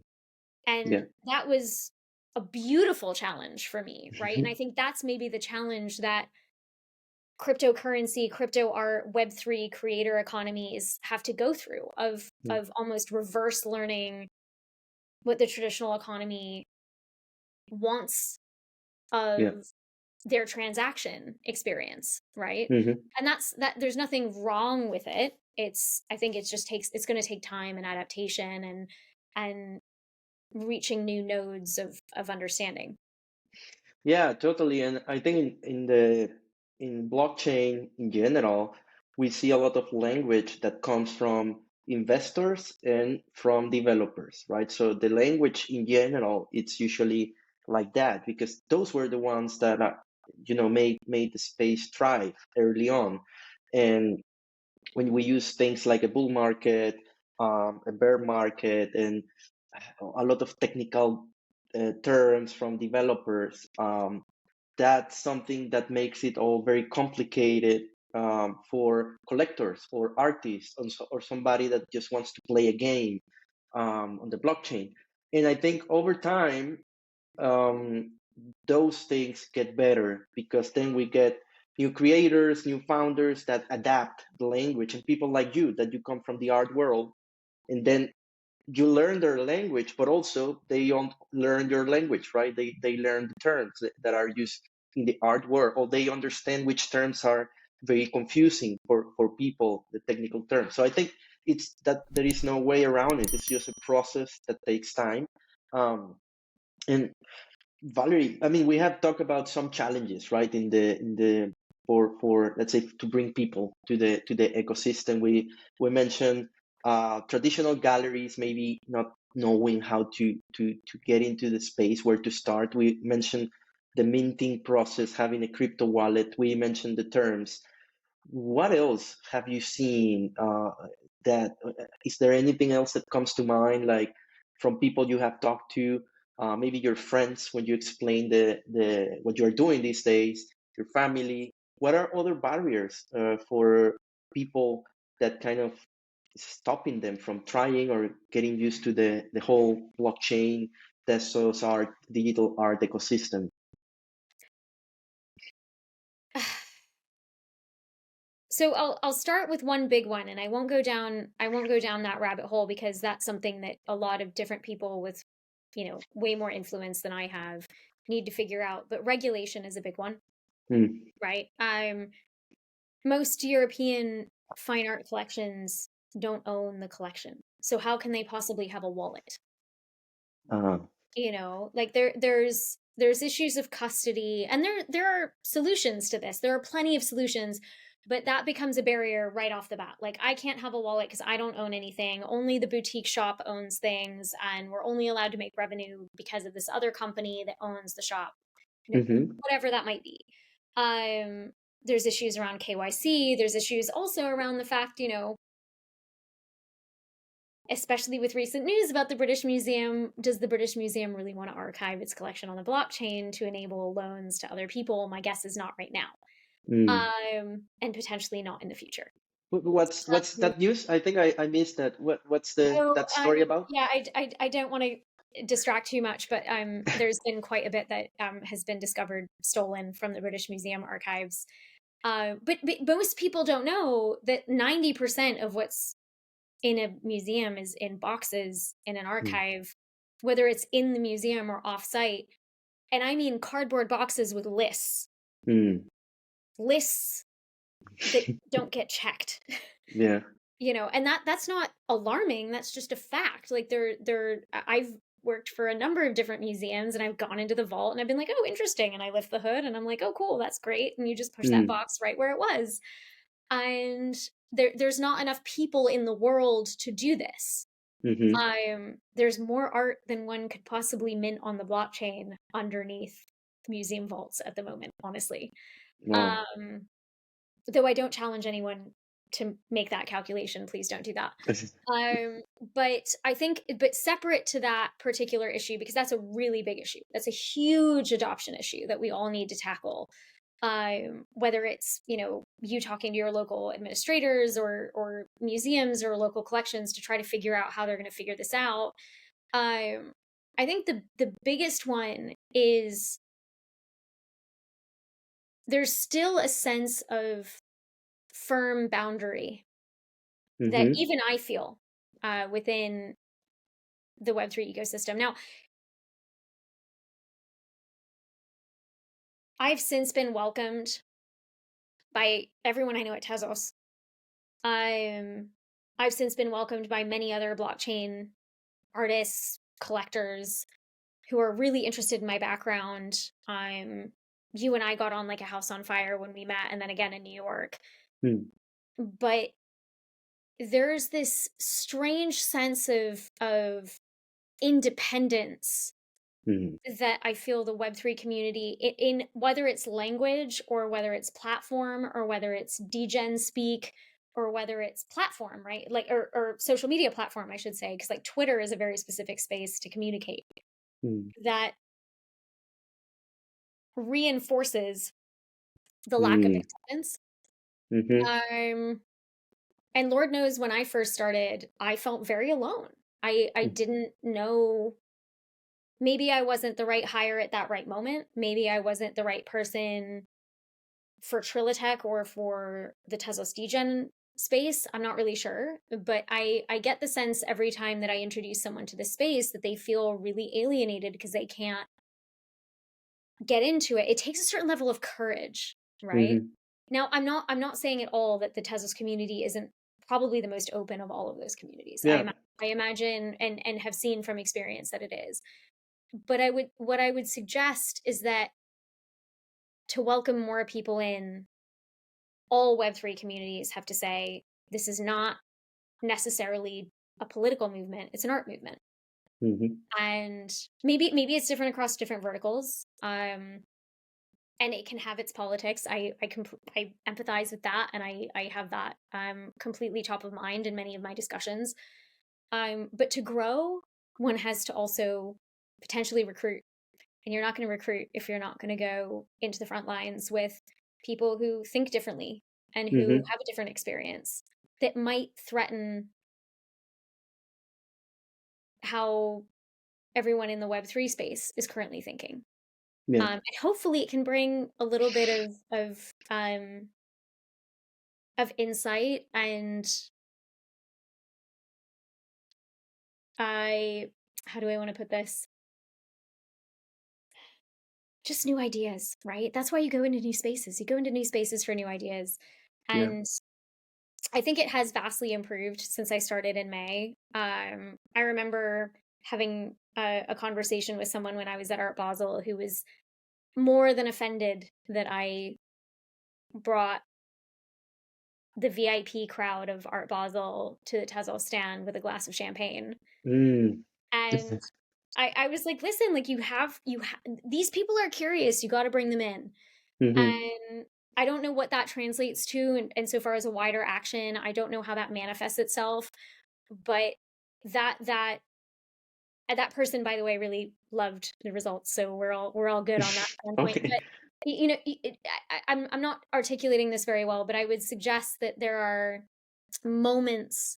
Yeah. And that was a beautiful challenge for me, right? And I think that's maybe the challenge that cryptocurrency, crypto art, Web3 creator economies have to go through Mm. of almost reverse learning what the traditional economy wants Yeah. of their transaction experience, right? Mm-hmm. And that there's nothing wrong with it. I think it's going to take time and adaptation and reaching new nodes of understanding. Yeah, totally. And I think in blockchain in general, we see a lot of language that comes from investors and from developers, right? So the language in general, it's usually like that because those were the ones that made the space thrive early on. And when we use things like a bull market, a bear market, and a lot of technical terms from developers, that's something that makes it all very complicated for collectors or artists or somebody that just wants to play a game on the blockchain. And I think over time, um, those things get better because then we get new creators, new founders that adapt the language, and people like you that you come from the art world, and then you learn their language, but also they don't learn your language, right? They learn the terms that are used in the art world, or they understand which terms are very confusing for people, the technical terms. So I think it's that there is no way around it. It's just a process that takes time. And Valerie, I mean, we have talked about some challenges, right? In the for let's say to bring people to the ecosystem. We mentioned traditional galleries maybe not knowing how to get into the space, where to start. We mentioned the minting process, having a crypto wallet. We mentioned the terms. What else have you seen? That is there anything else that comes to mind, like from people you have talked to, maybe your friends when you explain the what you are doing these days, your family? What are other barriers for people that kind of stopping them from trying or getting used to the whole blockchain, Tezos art, digital art ecosystem? So I'll start with one big one, and I won't go down that rabbit hole because that's something that a lot of different people with, way more influence than I have need to figure out. But regulation is a big one, Hmm. right? Most European fine art collections don't own the collection. So how can they possibly have a wallet? Uh, Like there's issues of custody, and there are solutions to this. There are plenty of solutions, but that becomes a barrier right off the bat. Like I can't have a wallet because I don't own anything. Only the boutique shop owns things, and we're only allowed to make revenue because of this other company that owns the shop. mhm. Whatever that might be. Um, there's issues around KYC. There's issues also around the fact, especially with recent news about the British Museum, does the British Museum really want to archive its collection on the blockchain to enable loans to other people? My guess is not right now, Mm. and potentially not in the future. What's that news? I think I missed that. What's the So, that story about? yeah, I don't want to distract too much, but there's been quite a bit that has been discovered stolen from the British Museum archives. But most people don't know that 90% of what's in a museum is in boxes in an Mm. archive, whether it's in the museum or off-site. And I mean cardboard boxes with lists, Mm. lists that don't get checked. Yeah. And that's not alarming. That's just a fact. Like I've worked for a number of different museums, and I've gone into the vault and I've been like, oh, interesting. And I lift the hood and I'm like, oh, cool, that's great. And you just push that Mm. box right where it was. And there's not enough people in the world to do this. Mm-hmm. There's more art than one could possibly mint on the blockchain underneath museum vaults at the moment, honestly. Wow. Though I don't challenge anyone to make that calculation. Please don't do that. But I think, but separate to that particular issue, because that's a really big issue. That's a huge adoption issue that we all need to tackle. Whether it's, you talking to your local administrators or museums or local collections to try to figure out how they're going to figure this out. I think the biggest one is there's still a sense of firm boundary that Mm-hmm. even I feel within the Web3 ecosystem. Now, I've since been welcomed by everyone I know at Tezos. I've since been welcomed by many other blockchain artists, collectors who are really interested in my background. You and I got on like a house on fire when we met, and then again in New York. Mm. But there's this strange sense of independence Mm. that I feel the Web3 community, in whether it's language or whether it's platform or whether it's degen speak or whether it's platform, right? Like, or social media platform, I should say, because like Twitter is a very specific space to communicate Mm. that reinforces the lack of Mm. acceptance. Mm-hmm. And Lord knows when I first started, I felt very alone. I didn't know. Maybe I wasn't the right hire at that right moment. Maybe I wasn't the right person for Trilitech or for the Tezos degen space. I'm not really sure, but I get the sense every time that I introduce someone to this space that they feel really alienated because they can't get into it. It takes a certain level of courage, right? Mm-hmm. Now, I'm not saying at all that the Tezos community isn't probably the most open of all of those communities. Yeah. I imagine and have seen from experience that it is. But what I would suggest is that to welcome more people in, all Web3 communities have to say, this is not necessarily a political movement, it's an art movement. Mm-hmm. And maybe it's different across different verticals. And it can have its politics. I empathize with that, and I have that completely top of mind in many of my discussions. But to grow, one has to also potentially recruit. And you're not going to recruit if you're not going to go into the front lines with people who think differently and who Mm-hmm. have a different experience that might threaten how everyone in the Web3 space is currently thinking. Yeah. And hopefully it can bring a little bit of insight and how do I want to put this? Just new ideas, right? That's why you go into new spaces. You go into new spaces for new ideas. Yeah. And I think it has vastly improved since I started in May. I remember having a conversation with someone when I was at Art Basel who was more than offended that I brought the VIP crowd of Art Basel to the Tezos stand with a glass of champagne. Mm. And I was like, listen, like these people are curious. You got to bring them in. Mm-hmm. And I don't know what that translates to. And so far as a wider action, I don't know how that manifests itself. But that that person, by the way, really loved the results, so we're all good on that standpoint. Okay. But you know, I'm not articulating this very well, but I would suggest that there are moments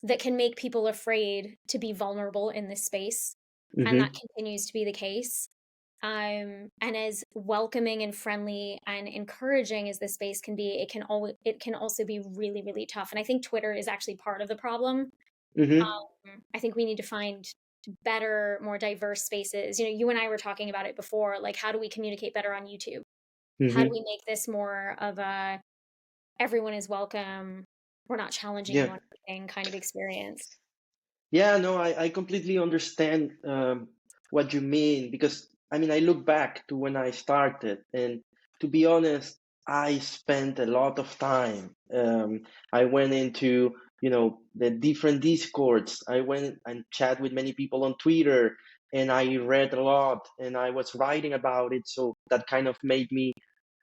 that can make people afraid to be vulnerable in this space, and that Mm-hmm. continues to be the case. And as welcoming and friendly and encouraging as this space can be, it can also be really, really tough. And I think Twitter is actually part of the problem. Mm-hmm. I think we need to find better, more diverse spaces. You know, you and I were talking about it before, like how do we communicate better on YouTube? How do Mm-hmm. we make this more of a everyone is welcome, we're not challenging you Yeah. on anything kind of experience? Yeah, no, I completely understand what you mean because I mean I look back to when I started, and to be honest, I spent a lot of time. I went into, you know, the different discords. I went and chat with many people on Twitter, and I read a lot, and I was writing about it. So that kind of made me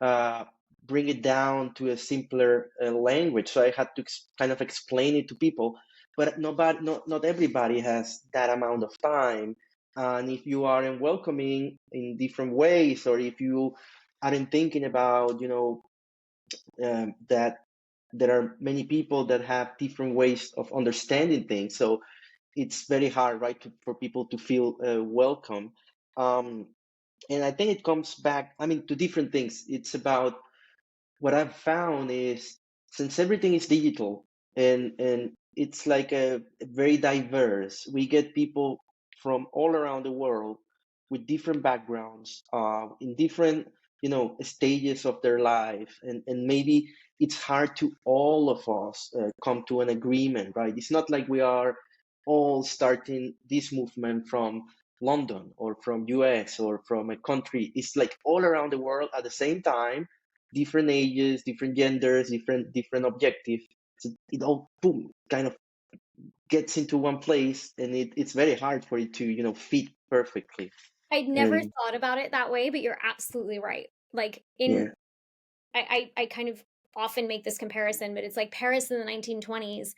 uh, bring it down to a simpler language. So I had to kind of explain it to people, but not everybody has that amount of time. And if you aren't welcoming in different ways, or if you aren't thinking about, you know, that there are many people that have different ways of understanding things, so it's very hard, right, for people to feel welcome. Um, and I think it comes back, I mean, to different things. It's about what I've found is, since everything is digital and it's like a very diverse, we get people from all around the world with different backgrounds, in different, you know, stages of their life, and maybe it's hard to all of us come to an agreement, right? It's not like we are all starting this movement from London or from US or from a country. It's like all around the world at the same time, different ages, different genders, different objectives. So it all boom kind of gets into one place, and it's very hard for it to, you know, fit perfectly. I'd never And thought about it that way, but you're absolutely right. Like in yeah. I kind of often make this comparison, but it's like Paris in the 1920s,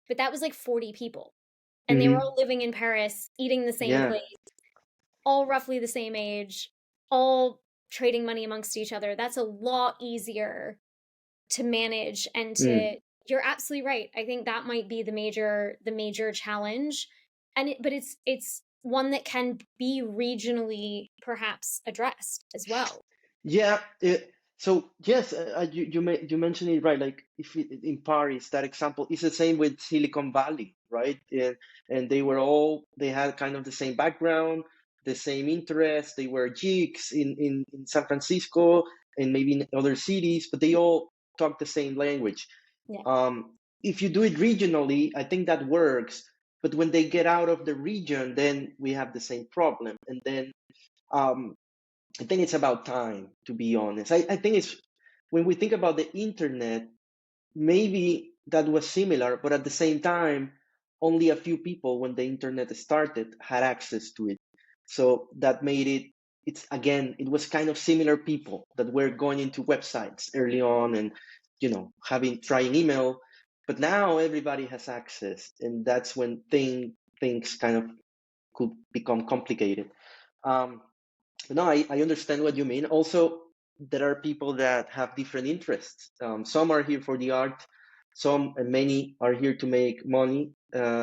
but that was like 40 people. And they were Hmm. all living in Paris, eating the same Yeah. place, all roughly the same age, all trading money amongst each other. That's a lot easier to manage and Mm. to you're absolutely right. I think that might be the major challenge. And but it's one that can be regionally perhaps addressed as well. Yeah. So yes, you mentioned it right. Like if in Paris, that example is the same with Silicon Valley, right? And they had kind of the same background, the same interests. They were geeks in San Francisco and maybe in other cities, but they all talk the same language. Yeah. If you do it regionally, I think that works. But when they get out of the region, then we have the same problem. And then um, I think it's about time, to be honest. I think it's when we think about the internet, maybe that was similar, but at the same time, only a few people, when the internet started, had access to it. So that made it, it's again, it was kind of similar people that were going into websites early on and, you know, trying email. But now everybody has access, and that's when things kind of could become complicated. Um, no, I understand what you mean. Also, there are people that have different interests. Some are here for the art, some and many are here to make money.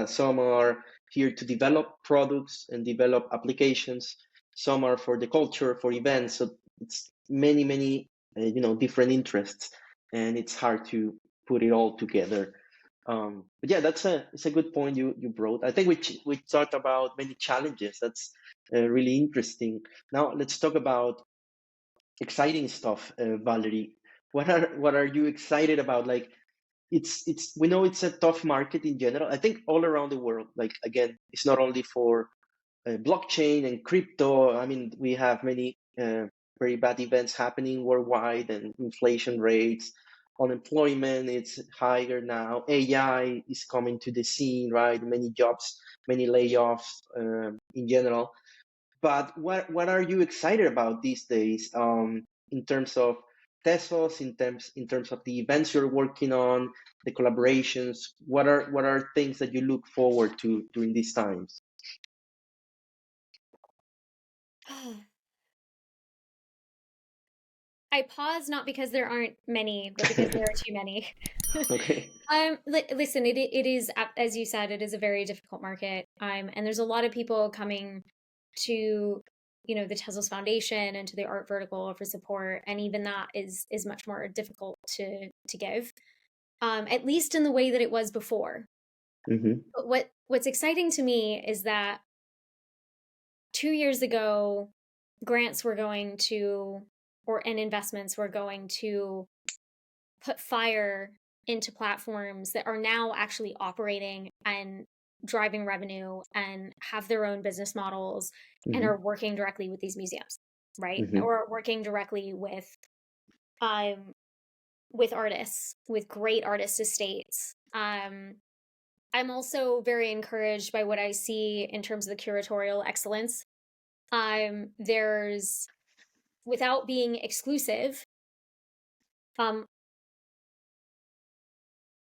Some are here to develop products and develop applications. Some are for the culture, for events. So it's many, you know, different interests, and it's hard to put it all together. But yeah, it's a good point you brought. I think we talked about many challenges. That's really interesting. Now let's talk about exciting stuff, Valerie. What are you excited about? Like it's we know it's a tough market in general. I think all around the world. Like again, it's not only for blockchain and crypto. I mean, we have many very bad events happening worldwide, and inflation rates, unemployment it's higher now. AI is coming to the scene, right? Many jobs, many layoffs in general. But what are you excited about these days in terms of Tezos in terms of the events you're working on, the collaborations? What are things that you look forward to during these times? I pause not because there aren't many, but because there are too many. Okay. Listen, it is, as you said, it is a very difficult market. And there's a lot of people coming to, the Tezos Foundation and to the art vertical for support, and even that is much more difficult to give, at least in the way that it was before. Mm-hmm. But what's exciting to me is that 2 years ago, grants were going to, and investments were going to put fire into platforms that are now actually operating and driving revenue and have their own business models and Mm-hmm. are working directly with these museums, right? Mm-hmm. Or working directly with artists, with great artist estates. I'm also very encouraged by what I see in terms of the curatorial excellence. There's, without being exclusive, um,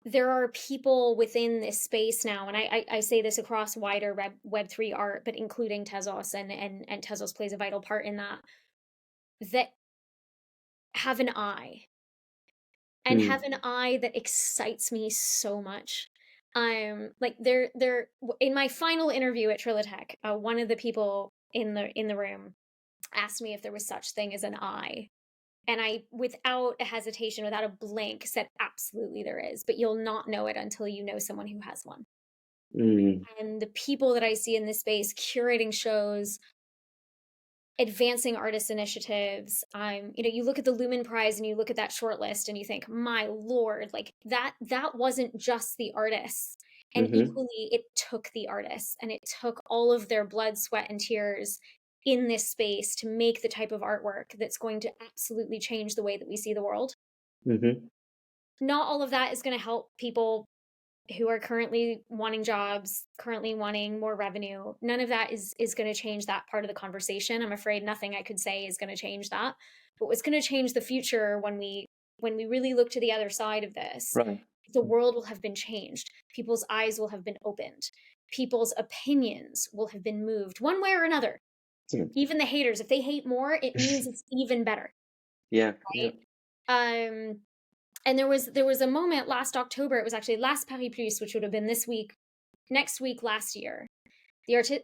there are people within this space now, and I say this across wider Web3 art, but including Tezos, and Tezos plays a vital part in that have an eye, and Mm-hmm. have an eye that excites me so much. Like they're in my final interview at Trilitech, one of the people in the room asked me if there was such thing as an eye. And I, without a hesitation, without a blink, said, absolutely there is, but you'll not know it until you know someone who has one. Mm-hmm. And the people that I see in this space, curating shows, advancing artist initiatives, you look at the Lumen Prize and you look at that short list and you think, my Lord, like that wasn't just the artists. And Mm-hmm. equally, it took the artists, and it took all of their blood, sweat, and tears in this space to make the type of artwork that's going to absolutely change the way that we see the world. Mm-hmm. Not all of that is going to help people who are currently wanting jobs, currently wanting more revenue. None of that is going to change that part of the conversation. I'm afraid nothing I could say is going to change that. But what's going to change the future when we really look to the other side of this, Right. the world will have been changed. People's eyes will have been opened. People's opinions will have been moved one way or another. Yeah. Even the haters, if they hate more, it means it's even better, Yeah. Yeah. right? And there was a moment last October. It was actually last Paris Plus, which would have been next week last year.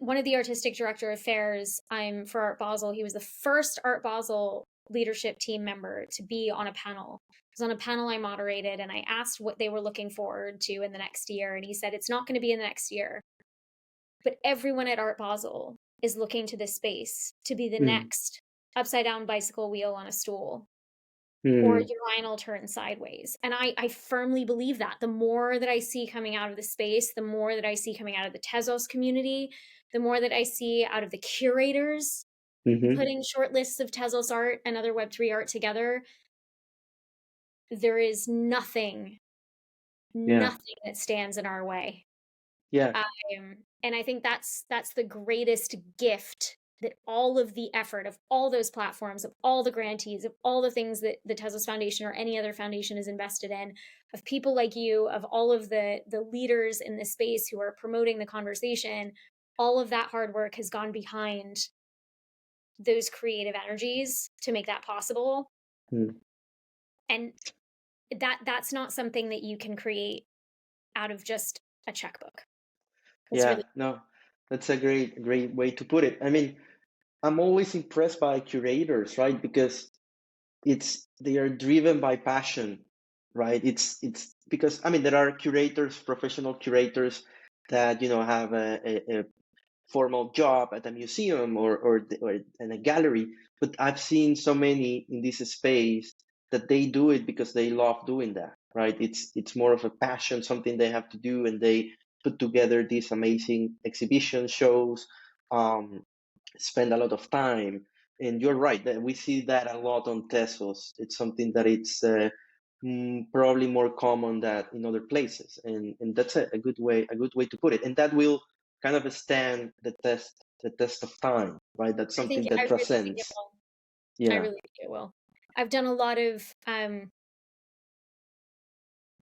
One of the artistic director affairs for Art Basel. He was the first Art Basel leadership team member to be on a panel. It was on a panel I moderated, and I asked what they were looking forward to in the next year, and he said it's not going to be in the next year, but everyone at Art Basel is looking to this space to be the Mm. next upside down bicycle wheel on a stool, or Mm. urinal turned sideways. And I firmly believe that. The more that I see coming out of the space, the more that I see coming out of the Tezos community, the more that I see out of the curators Mm-hmm. putting short lists of Tezos art and other Web3 art together, there is nothing Yeah. that stands in our way. Yeah. And I think that's the greatest gift that all of the effort of all those platforms, of all the grantees, of all the things that the Tezos Foundation or any other foundation is invested in, of people like you, of all of the leaders in this space who are promoting the conversation, all of that hard work has gone behind those creative energies to make that possible. Mm. And that's not something that you can create out of just a checkbook. It's Yeah. really No, that's a great way to put it. I mean, I'm always impressed by curators, right? Because they are driven by passion, right? It's because I mean there are curators, professional curators that have a formal job at a museum or in a gallery, but I've seen so many in this space that they do it because they love doing that, right? It's more of a passion, something they have to do, and they put together these amazing exhibition shows, um, spend a lot of time. And you're right that we see that a lot on Tezos. It's something that it's probably more common that in other places, and that's a good way to put it. And that will kind of stand the test of time, right? That's something I that really think it transcends. will. I Yeah. really think it will. I've done a lot of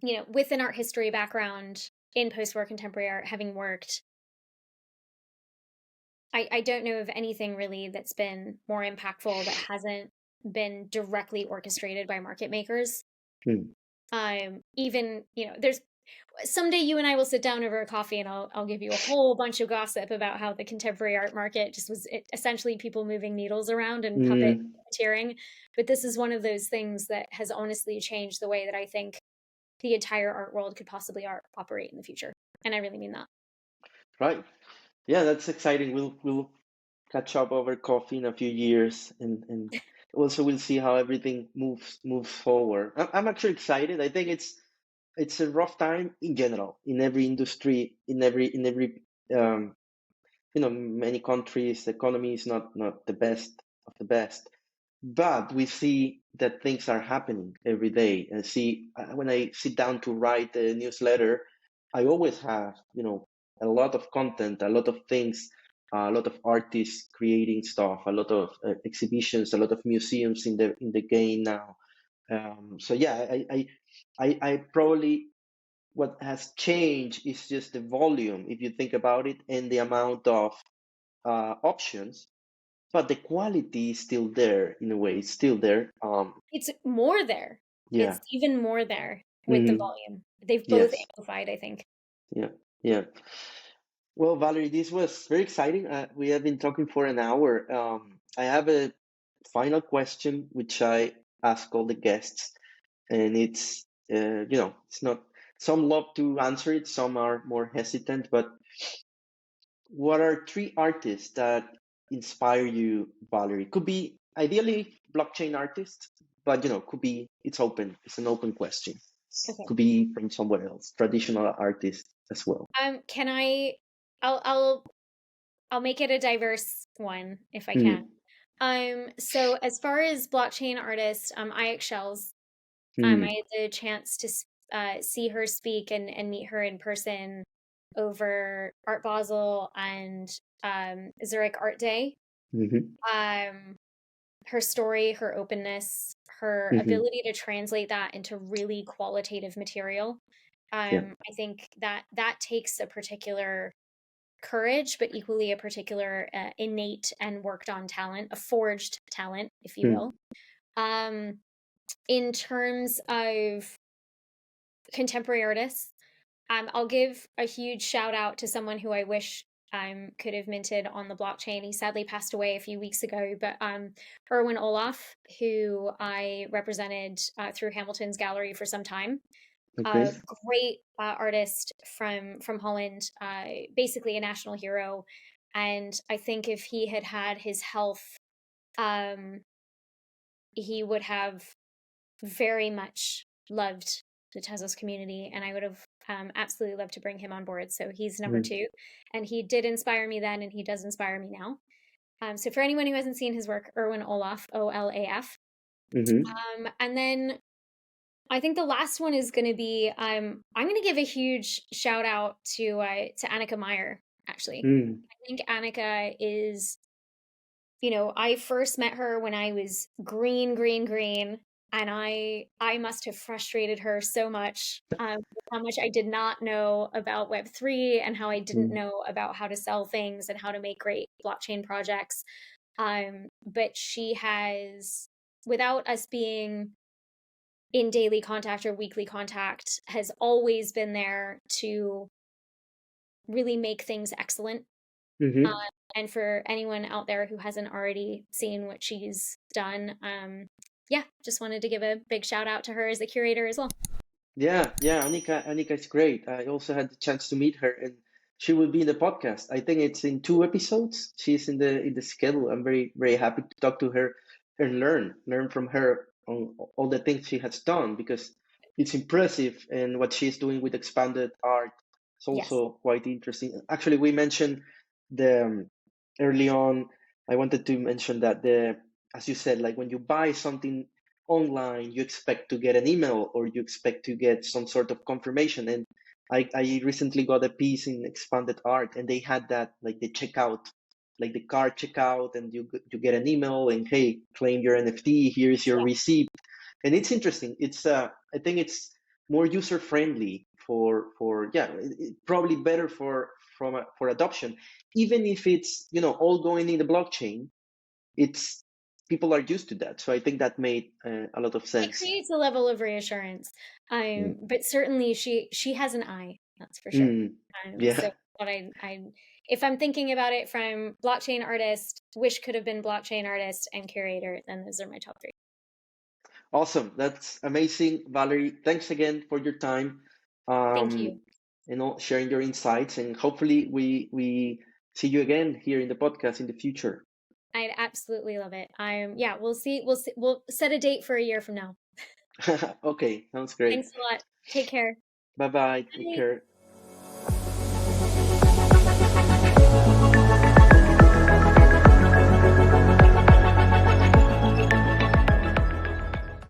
with an art history background in post-war contemporary art, having worked, I don't know of anything really that's been more impactful that hasn't been directly orchestrated by market makers. Mm. Even, there's someday you and I will sit down over a coffee and I'll give you a whole bunch of gossip about how the contemporary art market just was essentially people moving needles around and Mm. puppeteering. But this is one of those things that has honestly changed the way that I think the entire art world could possibly operate in the future. And I really mean that. Right. Yeah, that's exciting. We'll catch up over coffee in a few years, and also we'll see how everything moves forward. I'm actually excited. I think it's a rough time in general in every industry, in every um, many countries. The economy is not the best of the best, but we see that things are happening every day. And see, when I sit down to write a newsletter, I always have a lot of content, a lot of things, a lot of artists creating stuff, a lot of exhibitions, a lot of museums in the game now. So yeah, I probably, what has changed is just the volume, if you think about it, and the amount of options, but the quality is still there in a way. It's still there. It's more there. Yeah. It's even more there with the Hmm. volume. They've both Yes. amplified, I think. Yeah. Yeah. Well, Valerie, this was very exciting. We have been talking for an hour. I have a final question, which I ask all the guests, and it's not. Some love to answer it, some are more hesitant. But what are three artists that inspire you, Valerie? Could be ideally blockchain artists, but could be, it's open. It's an open question. Okay. Could be from somewhere else, traditional artists as well. Can I I'll I'll make it a diverse one if I can. Mm, So as far as blockchain artist, IX Shells, I mm, had the chance to see her speak and meet her in person over Art Basel and Zurich Art Day. mm-hmm, Um, her story, her openness, her mm-hmm, ability to translate that into really qualitative material. yeah. I think that takes a particular courage, but equally a particular innate and worked on talent, a forged talent, if you Mm, will. Um, in terms of contemporary artists, I'll give a huge shout out to someone who I wish could have minted on the blockchain. He sadly passed away a few weeks ago, but Erwin Olaf, who I represented through Hamilton's gallery for some time, a okay. great artist from Holland, basically a national hero. And I think if he had had his health, um, he would have very much loved the Tezos community, and I would have absolutely loved to bring him on board. So he's number Mm, two, and he did inspire me then, and he does inspire me now. So for anyone who hasn't seen his work, Erwin Olaf, Olaf. mm-hmm, And then I think the last one is going to be I'm going to give a huge shout out to Anika Meier. Actually, mm, I think Anika is, I first met her when I was green, and I must have frustrated her so much, how much I did not know about Web3 and how I didn't mm, know about how to sell things and how to make great blockchain projects. But she has, without us being in daily contact or weekly contact, has always been there to really make things excellent. Uh, mm-hmm. and for anyone out there who hasn't already seen what she's done, yeah, just wanted to give a big shout out to her as the curator as well. Yeah, yeah, Anika is great. I also had the chance to meet her, and she will be in the podcast. I think it's in 2 episodes. She's in the schedule. I'm very very happy to talk to her and learn from her on all the things she has done, because it's impressive, and what she's doing with expanded art is Yes. also quite interesting. Actually, we mentioned the early on. I wanted to mention that as you said, like when you buy something online, you expect to get an email or you expect to get some sort of confirmation. And I recently got a piece in Expanded Art, and they had that, like the checkout like the card checkout, and you get an email and, hey, claim your NFT, here's your receipt. And it's interesting. It's I think it's more user friendly for yeah, probably better for adoption, even if it's, you know, all going in the blockchain. It's people are used to that, so I think that made a lot of It sense. creates a level of reassurance. Mm. But certainly she has an eye, that's for sure. Mm. So Yeah. what I if I'm thinking about it from blockchain artist, wish could have been blockchain artist and curator, then those are my top three. Awesome. That's amazing, Valerie. Thanks again for your time, Thank you. you know, sharing your insights, and hopefully we see you again here in the podcast in the future. I'd absolutely love it. Yeah, we'll set a date for a year from now. Okay, sounds great. Thanks a lot. Take care. Bye bye. Take Bye. care.